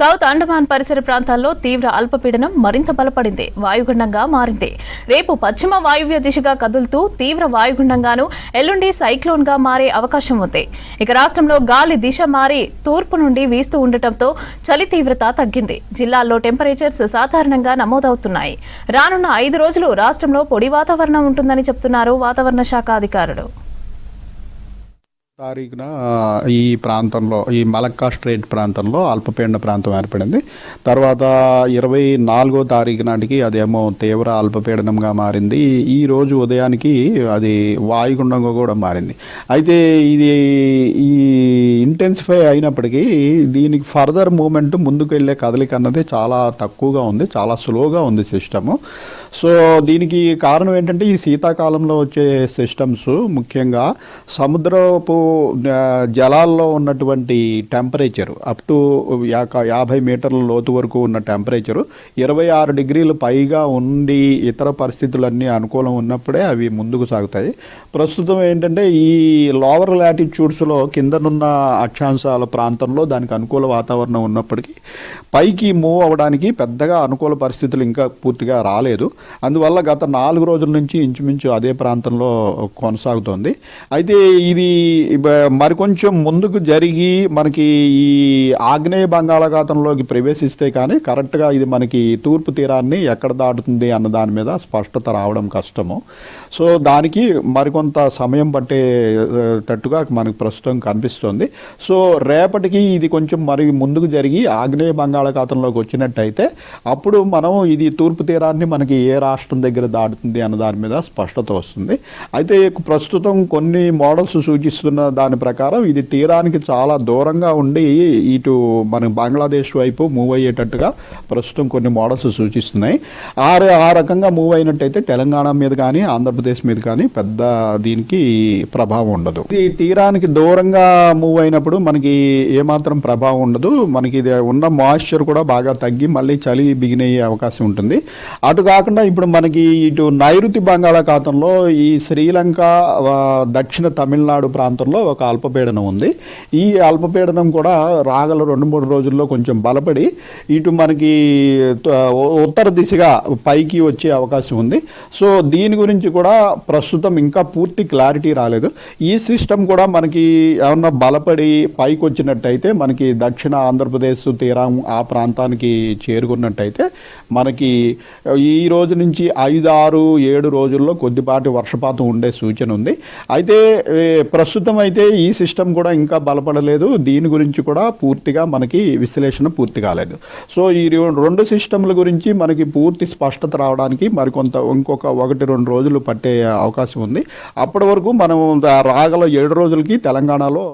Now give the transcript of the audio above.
South Andaman పరిసర ప్రాంతాల్లో తీవ్ర అల్పపీడనం మరింత బలపడింది, వాయుగుండంగా మారింది. రేపు పశ్చిమ వాయువ్య దిశగా కదులుతూ తీవ్ర వాయుగుండంగాను, ఎల్లుండి సైక్లోన్గా మారే అవకాశం ఉంది. ఇక రాష్ట్రంలో గాలి దిశ మారి తూర్పు నుండి వీస్తూ ఉండటంతో చలి తీవ్రత తగ్గింది. జిల్లాల్లో టెంపరేచర్స్ సాధారణంగా నమోదవుతున్నాయి. రానున్న 5 రోజులు రాష్ట్రంలో పొడి వాతావరణం ఉంటుందని చెబుతున్నారు వాతావరణ శాఖ అధికారులు. తారీఖున ఈ ప్రాంతంలో, ఈ మలక్కా స్ట్రేట్ ప్రాంతంలో అల్పపీడన ప్రాంతం ఏర్పడింది. తర్వాత 24వ తారీఖు నాటికి అదేమో తీవ్ర అల్పపీడనంగా మారింది. ఈ రోజు ఉదయానికి అది వాయుగుండంగా కూడా మారింది. అయితే ఇది ఈ ఇంటెన్సిఫై అయినప్పటికీ దీనికి ఫర్దర్ మూమెంట్, ముందుకు వెళ్ళే కదలిక అన్నది చాలా తక్కువగా ఉంది, చాలా స్లోగా ఉంది సిస్టము. సో దీనికి కారణం ఏంటంటే ఈ శీతాకాలంలో వచ్చే సిస్టమ్స్ ముఖ్యంగా సముద్రపు జలాల్లో ఉన్నటువంటి టెంపరేచరు అప్ టు 50 మీటర్ల లోతు వరకు ఉన్న టెంపరేచరు 26 డిగ్రీలు పైగా ఉండి ఇతర పరిస్థితులన్నీ అనుకూలం ఉన్నప్పుడే అవి ముందుకు సాగుతాయి. ప్రస్తుతం ఏంటంటే ఈ లోవర్ లాటిట్యూడ్స్లో కిందనున్న అక్షాంశాల ప్రాంతంలో దానికి అనుకూల వాతావరణం ఉన్నప్పటికీ పైకి మూవ్ అవ్వడానికి పెద్దగా అనుకూల పరిస్థితులు ఇంకా పూర్తిగా రాలేదు. అందువల్ల గత 4 రోజుల నుంచి ఇంచుమించు అదే ప్రాంతంలో కొనసాగుతోంది. అయితే ఇది మరికొంచెం ముందుకు జరిగి మనకి ఈ ఆగ్నేయ బంగాళాఖాతంలోకి ప్రవేశిస్తే కానీ కరెక్ట్గా ఇది మనకి తూర్పు తీరాన్ని ఎక్కడ దాటుతుంది అన్న దాని మీద స్పష్టత రావడం కష్టము. సో దానికి మరికొంత సమయం పట్టేటట్టుగా మనకు ప్రస్తుతం కనిపిస్తుంది. సో రేపటికి ఇది కొంచెం మరి ముందుకు జరిగి ఆగ్నేయ బంగాళాఖాతంలోకి వచ్చినట్టయితే అప్పుడు మనం ఇది తూర్పు తీరాన్ని మనకి ఏ రాష్ట్రం దగ్గర దాటుతుంది అన్న దాని మీద స్పష్టత వస్తుంది. అయితే ప్రస్తుతం కొన్ని మోడల్స్ సూచిస్తున్న దాని ప్రకారం ఇది తీరానికి చాలా దూరంగా ఉండి ఇటు మన బంగ్లాదేశ్ వైపు మూవ్ అయ్యేటట్టుగా ప్రస్తుతం కొన్ని మోడల్స్ సూచిస్తున్నాయి. ఆ రకంగా మూవ్ అయినట్టయితే తెలంగాణ మీద కానీ ఆంధ్రప్రదేశ్ మీద కానీ పెద్ద దీనికి ప్రభావం ఉండదు. ఈ తీరానికి దూరంగా మూవ్ అయినప్పుడు మనకి ఏమాత్రం ప్రభావం ఉండదు. మనకి ఇది ఉన్న మాయిశ్చర్ కూడా బాగా తగ్గి మళ్ళీ చలి బిగినయ్యే అవకాశం ఉంటుంది. అటు కాకుండా ఇప్పుడు మనకి ఇటు నైరుతి బంగాళాఖాతంలో ఈ శ్రీలంక, దక్షిణ తమిళనాడు ప్రాంతంలో ఒక అల్పపీడనం ఉంది. ఈ అల్పపీడనం కూడా రాగల 2-3 రోజుల్లో కొంచెం బలపడి ఇటు మనకి ఉత్తర దిశగా పైకి వచ్చే అవకాశం ఉంది. సో దీని గురించి కూడా ప్రస్తుతం ఇంకా పూర్తి క్లారిటీ రాలేదు. ఈ సిస్టమ్ కూడా మనకి ఏమన్నా బలపడి పైకి వచ్చినట్టయితే మనకి దక్షిణ ఆంధ్రప్రదేశ్ తీరం ఆ ప్రాంతానికి చేరుకున్నట్టయితే మనకి ఈ రోజు నుంచి 5-6-7 రోజుల్లో కొద్దిపాటి వర్షపాతం ఉండే సూచన ఉంది. అయితే ప్రస్తుతం అయితే ఈ సిస్టమ్ కూడా ఇంకా బలపడలేదు. దీని గురించి కూడా పూర్తిగా మనకి విశ్లేషణ పూర్తి కాలేదు. సో ఈ 2 సిస్టమ్ల గురించి మనకి పూర్తి స్పష్టత రావడానికి మరికొంత ఇంకొక 1-2 రోజులు పట్టే అవకాశం ఉంది. అప్పటి వరకు మనం రాగల 7 రోజులకి తెలంగాణలో